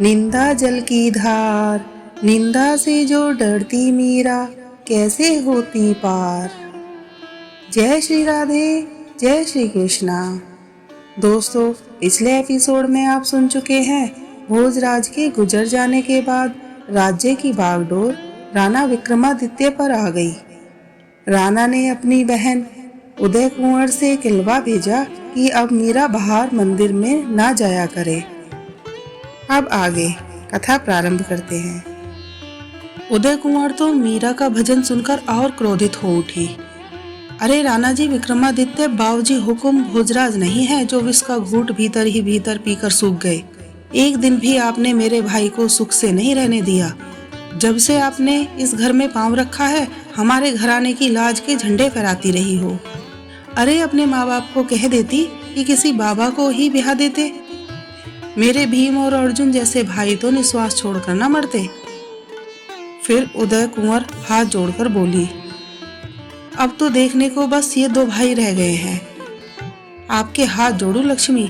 निंदा जल की धार, निंदा से जो डरती मीरा, कैसे होती पार। जय श्री राधे, जय श्री कृष्णा। दोस्तों, पिछले एपिसोड में आप सुन चुके हैं भोजराज के गुजर जाने के बाद राज्य की बागडोर राणा विक्रमादित्य पर आ गई। राणा ने अपनी बहन उदय कुंवर से किलवा भेजा कि अब मीरा बाहर मंदिर में ना जाया करे। अब आगे कथा प्रारंभ करते हैं। उदय कुंवर तो मीरा का भजन सुनकर और क्रोधित हो उठी। अरे राणा जी, विक्रमादित्य बाबूजी हुकुम भोजराज नहीं है जो विष का घूंट भीतर ही भीतर पीकर सूख गए। एक दिन भी आपने मेरे भाई को सुख से नहीं रहने दिया। जब से आपने इस घर में पांव रखा है, हमारे घराने की लाज के झंडे फहराती रही हो। अरे अपने माँ बाप को कह देती कि किसी बाबा को ही ब्याह देते। मेरे भीम और अर्जुन जैसे भाई तो निश्वास छोड़कर न मरते। फिर उदय कुंवर हाथ जोड़कर बोली, अब तो देखने को बस ये दो भाई रह गए हैं। आपके हाथ जोड़ू लक्ष्मी,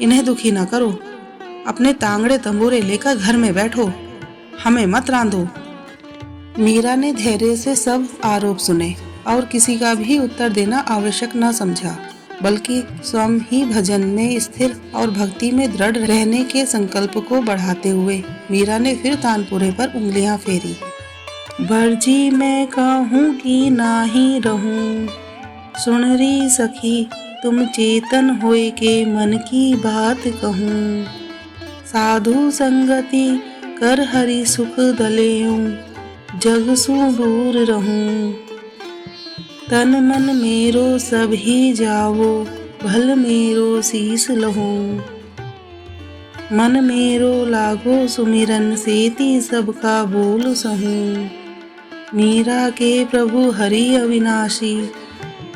इन्हें दुखी न करो। अपने तांगड़े तंबूरे लेकर घर में बैठो, हमें मत रांधो। मीरा ने धैर्य से सब आरोप सुने और किसी का भी उत्तर देना आवश्यक न समझा, बल्कि स्वयं ही भजन में स्थिर और भक्ति में दृढ़ रहने के संकल्प को बढ़ाते हुए मीरा ने फिर तानपुरे पर उंगलियां फेरी। बरजी मैं कहूँ कि नाही रहूं, सुन री सखी तुम चेतन होए के मन की बात कहूँ। साधु संगति कर हरि सुख दलेऊं, जग सु दूर रहूं। तन मन मेरो सब ही जावो, भल मेरो शीस लहो। मन मेरो लागो सुमिरन, सेती सबका बोल सहूं। मीरा के प्रभु हरि अविनाशी,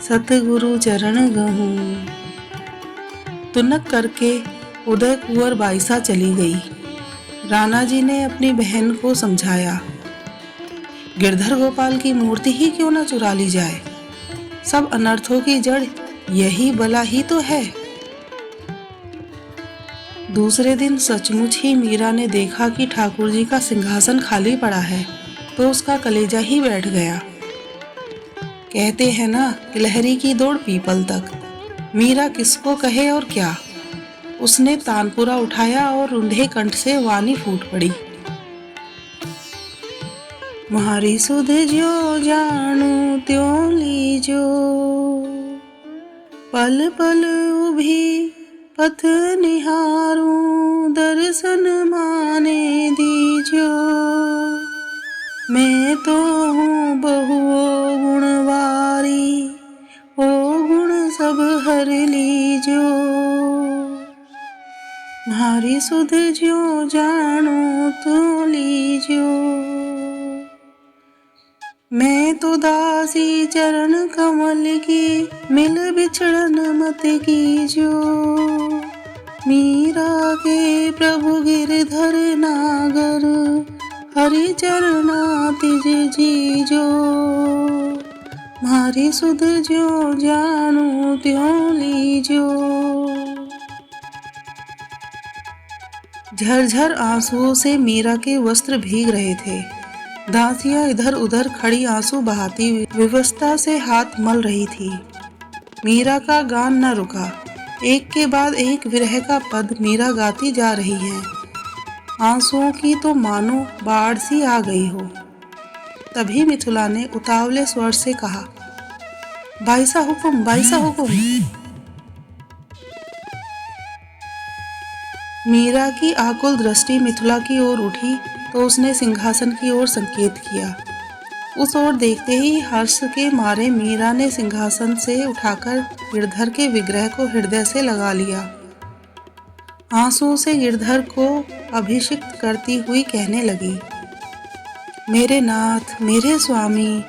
सतगुरु चरण गहूं। तुनक करके उदय कुंवर बाईसा चली गई। राणा जी ने अपनी बहन को समझाया, गिरधर गोपाल की मूर्ति ही क्यों न चुरा ली जाए। सब अनर्थों की जड़ यही बला ही तो है। दूसरे दिन सचमुच ही मीरा ने देखा कि ठाकुर जी का सिंहासन खाली पड़ा है, तो उसका कलेजा ही बैठ गया। कहते हैं ना, गिलहरी की दौड़ पीपल तक। मीरा किसको कहे और क्या। उसने तानपुरा उठाया और रुंधे कंठ से वाणी फूट पड़ी। म्हारी सुध ज्यों जानू त्यों लीजो, पल पल उभी पथ निहारूं, दर्शन माने दीजो। मैं तो हूँ बहुओ गुणवारी, ओ गुण सब हर लीजो। म्हारी सुध ज्यों जानू त्यों लीजो, मैं तो दासी चरण कमल की, मिल बिछड़न मत कीजो। मीरा के प्रभु गिरधर नागर, हरि चरना तिज जीजो। म्हारी सुध ज्यों जानू त्यों लीजो। झरझर आंसुओं से मीरा के वस्त्र भीग रहे थे। दासियां इधर उधर खड़ी आंसू बहाती हुई विवशता से हाथ मल रही थी। मीरा का गान न रुका। एक के बाद एक विरह का पद मीरा गाती जा रही है। आंसुओं की तो मानो बाढ़ सी आ गई हो। तभी मिथुला ने उतावले स्वर से कहा, बाईसा हुकुम, बाईसा हुकुम। मीरा की आकुल दृष्टि मिथुला की ओर उठी तो उसने सिंहासन की ओर संकेत किया। उस ओर देखते ही हर्ष के मारे मीरा ने सिंहासन से उठाकर गिरधर के विग्रह को हृदय से लगा लिया। आंसुओं से गिरधर को अभिषिक्त करती हुई कहने लगी, मेरे नाथ, मेरे स्वामी,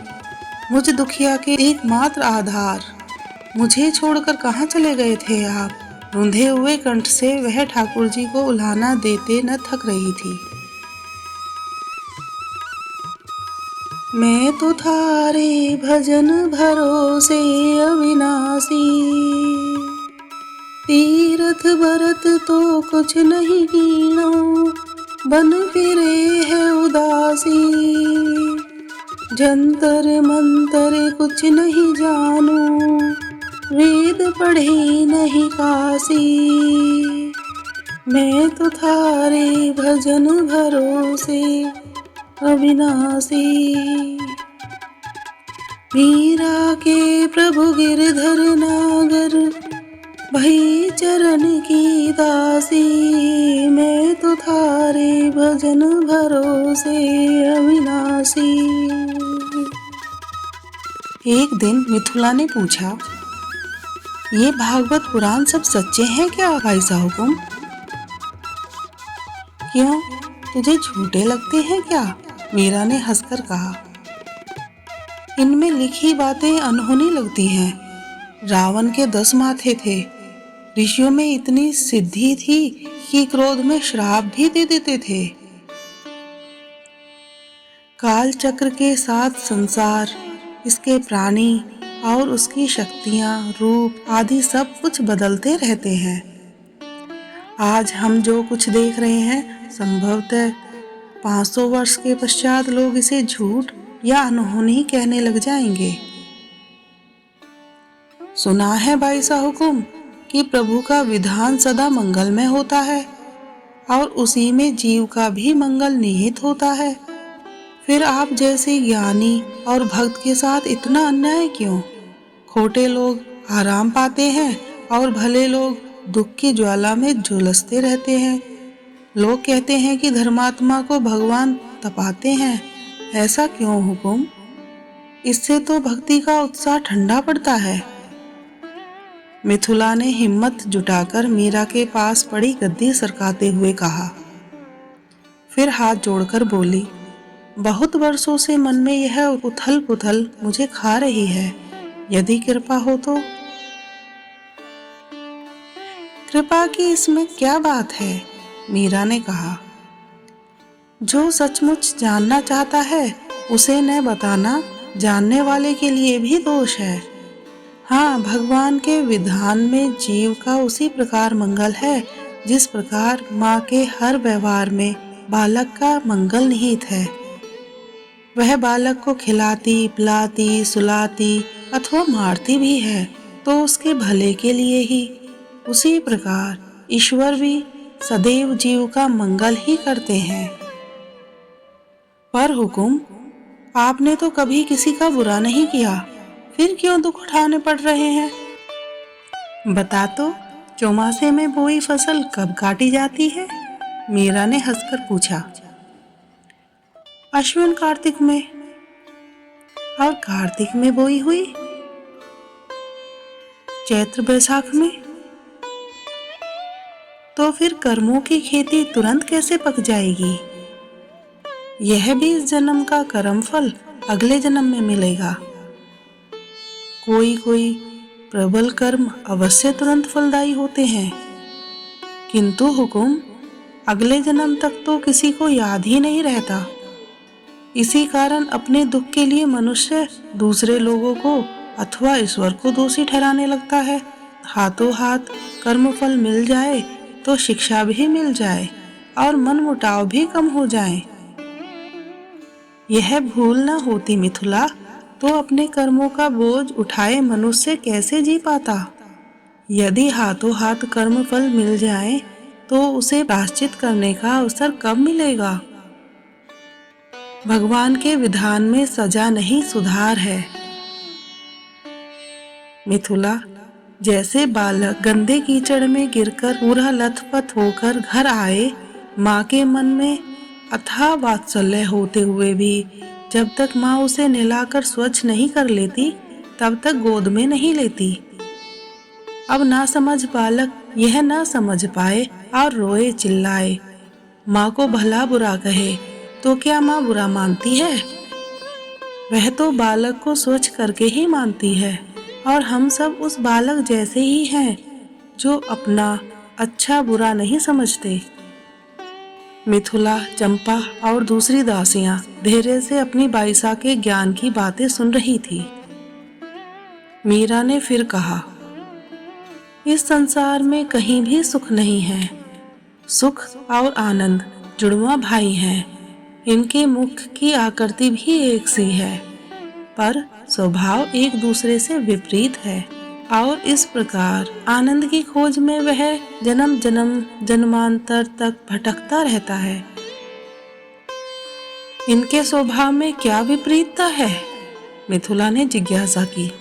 मुझ दुखिया के एकमात्र आधार, मुझे छोड़कर कहाँ चले गए थे आप। रुंधे हुए कंठ से वह ठाकुर जी को उल्हाना देते न थक रही थी। मैं तो थारे भजन भरोसे अविनाशी, तीरथ भरत तो कुछ नहीं कीनो, बन फिरे है उदासी। जंतर मंतर कुछ नहीं जानू, वेद पढ़े नहीं काशी। मैं तो थारे भजन भरोसे अविनाशी। मीरा के प्रभु गिरधर नागर, भई चरण की दासी। मैं तो थारे भजन भरोसे अविनाशी। एक दिन मिथुला ने पूछा, ये भागवत पुराण सब सच्चे हैं क्या भाई साहुकुम? क्यों, तुझे झूठे लगते हैं क्या? मीरा ने हंसकर कहा, इनमें लिखी बातें अनहोनी लगती हैं। रावण के 10 माथे थे। ऋषियों में इतनी सिद्धि थी कि क्रोध में श्राप भी दे देते थे। काल चक्र के साथ संसार, इसके प्राणी और उसकी शक्तियां, रूप आदि सब कुछ बदलते रहते हैं। आज हम जो कुछ देख रहे हैं, संभवतः 500 वर्ष के पश्चात लोग इसे झूठ या अनहोनी कहने लग जाएंगे। सुना है भाई साहुकुम कि प्रभु का विधान सदा मंगलमय होता है और उसी में जीव का भी मंगल निहित होता है। फिर आप जैसे ज्ञानी और भक्त के साथ इतना अन्याय क्यों? खोटे लोग आराम पाते हैं और भले लोग दुख की ज्वाला में झुलसते रहते हैं। लोग कहते हैं कि धर्मात्मा को भगवान तपाते हैं। ऐसा क्यों हुकुम? इससे तो भक्ति का उत्साह ठंडा पड़ता है। मिथुला ने हिम्मत जुटाकर मीरा के पास पड़ी गद्दी सरकाते हुए कहा। फिर हाथ जोड़कर बोली, बहुत वर्षों से मन में यह उथल पुथल मुझे खा रही है। यदि कृपा हो तो। कृपा की इसमें क्या बात है? मीरा ने कहा, जो सचमुच जानना चाहता है उसे न बताना जानने वाले के लिए भी दोष है। हाँ, भगवान के विधान में जीव का उसी प्रकार मंगल है जिस प्रकार माँ के हर व्यवहार में बालक का मंगल निहित है। वह बालक को खिलाती, पिलाती, सुलाती अथवा मारती भी है तो उसके भले के लिए ही। उसी प्रकार ईश्वर भी सदैव जीव का मंगल ही करते हैं। पर हुकुम, आपने तो कभी किसी का बुरा नहीं किया, फिर क्यों दुख उठाने पड़ रहे हैं? बता तो, चौमासे में बोई फसल कब काटी जाती है? मीरा ने हंसकर पूछा। अश्विन कार्तिक में। और कार्तिक में बोई हुई चैत्र बैसाख में। तो फिर कर्मों की खेती तुरंत कैसे पक जाएगी? यह भी इस जन्म का कर्म फल अगले जन्म में मिलेगा। कोई कोई प्रबल कर्म अवश्य तुरंत फलदायी होते हैं, किंतु हुकुम, अगले जन्म तक तो किसी को याद ही नहीं रहता। इसी कारण अपने दुख के लिए मनुष्य दूसरे लोगों को अथवा ईश्वर को दोषी ठहराने लगता है। हाथों हाथ कर्म फल मिल जाए तो शिक्षा भी मिल जाए और मनमुटाव भी कम हो जाए। यह भूल न होती मिथुला तो अपने कर्मों का बोझ उठाए मनुष्य कैसे जी पाता? यदि हाथों हाथ कर्म फल मिल जाए तो उसे प्रायश्चित करने का अवसर कब मिलेगा? भगवान के विधान में सजा नहीं सुधार है। मिथुला, जैसे बालक गंदे कीचड़ में गिरकर पूरा लथपथ होकर घर आए, माँ के मन में अथाह वात्सल्य होते हुए भी जब तक माँ उसे नहलाकर स्वच्छ नहीं कर लेती तब तक गोद में नहीं लेती। अब ना समझ बालक यह ना समझ पाए और रोए चिल्लाए, माँ को भला बुरा कहे तो क्या माँ बुरा मानती है? वह तो बालक को स्वच्छ करके ही मानती है और हम सब उस बालक जैसे ही हैं जो अपना अच्छा बुरा नहीं समझते। मिथुला, चंपा और दूसरी दासियां धैर्य से अपनी बाईसा के ज्ञान की बातें सुन रही थी। मीरा ने फिर कहा, इस संसार में कहीं भी सुख नहीं है। सुख और आनंद जुड़वा भाई हैं। इनके मुख की आकृति भी एक सी है, पर स्वभाव एक दूसरे से विपरीत है। और इस प्रकार आनंद की खोज में वह जन्म जन्म जन्मांतर तक भटकता रहता है। इनके स्वभाव में क्या विपरीतता है? मिथुला ने जिज्ञासा की।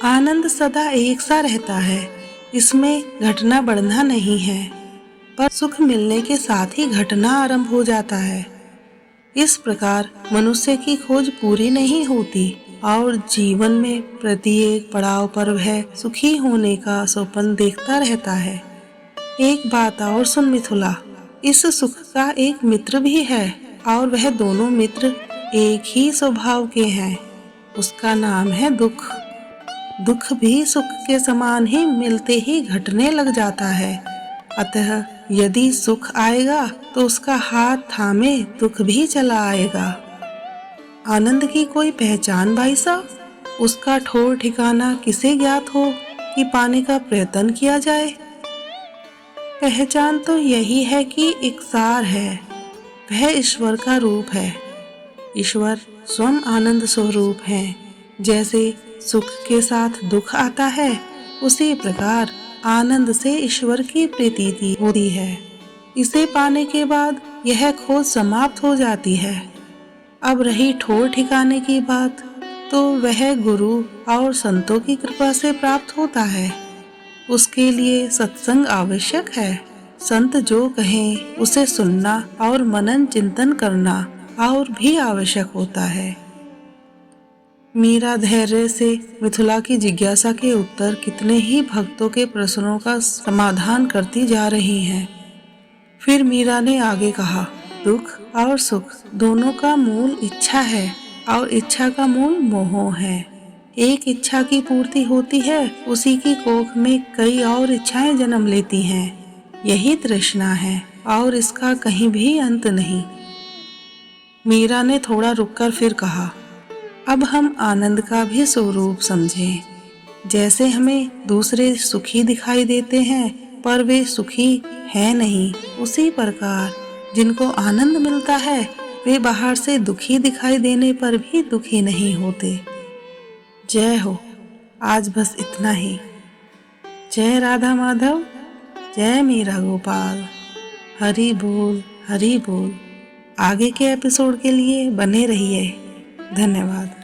आनंद सदा एक सा रहता है, इसमें घटना बढ़ना नहीं है, पर सुख मिलने के साथ ही घटना आरंभ हो जाता है। इस प्रकार मनुष्य की खोज पूरी नहीं होती और जीवन में प्रत्येक पड़ाव पर वह सुखी होने का स्वप्न देखता रहता है। एक बात और सुन मिथुला, इस सुख का एक मित्र भी है और वह दोनों मित्र एक ही स्वभाव के हैं। उसका नाम है दुख। दुख भी सुख के समान ही मिलते ही घटने लग जाता है। अतः यदि सुख आएगा तो उसका हाथ थामे दुख भी चला आएगा। आनंद की कोई पहचान भाई साहब? उसका ठौर ठिकाना किसे ज्ञात हो कि पाने का प्रयत्न किया जाए? पहचान तो यही है कि एक सार है, वह ईश्वर का रूप है। ईश्वर स्वयं आनंद स्वरूप है। जैसे सुख के साथ दुख आता है, उसी प्रकार आनंद से ईश्वर की प्रतीति होती है। इसे पाने के बाद यह खोज समाप्त हो जाती है। अब रही ठौर ठिकाने की बात, तो वह गुरु और संतों की कृपा से प्राप्त होता है। उसके लिए सत्संग आवश्यक है। संत जो कहें उसे सुनना और मनन चिंतन करना और भी आवश्यक होता है। मीरा धैर्य से मिथुला की जिज्ञासा के उत्तर कितने ही भक्तों के प्रश्नों का समाधान करती जा रही हैं। फिर मीरा ने आगे कहा, दुख और सुख दोनों का मूल इच्छा है और इच्छा का मूल मोह है। एक इच्छा की पूर्ति होती है, उसी की कोख में कई और इच्छाएं जन्म लेती हैं। यही तृष्णा है और इसका कहीं भी अंत नहीं। मीरा ने थोड़ा रुककर फिर कहा, अब हम आनंद का भी स्वरूप समझें। जैसे हमें दूसरे सुखी दिखाई देते हैं पर वे सुखी हैं नहीं, उसी प्रकार जिनको आनंद मिलता है वे बाहर से दुखी दिखाई देने पर भी दुखी नहीं होते। जय हो। आज बस इतना ही। जय राधा माधव, जय मीरा गोपाल। हरि बोल, हरि बोल। आगे के एपिसोड के लिए बने रहिए। धन्यवाद।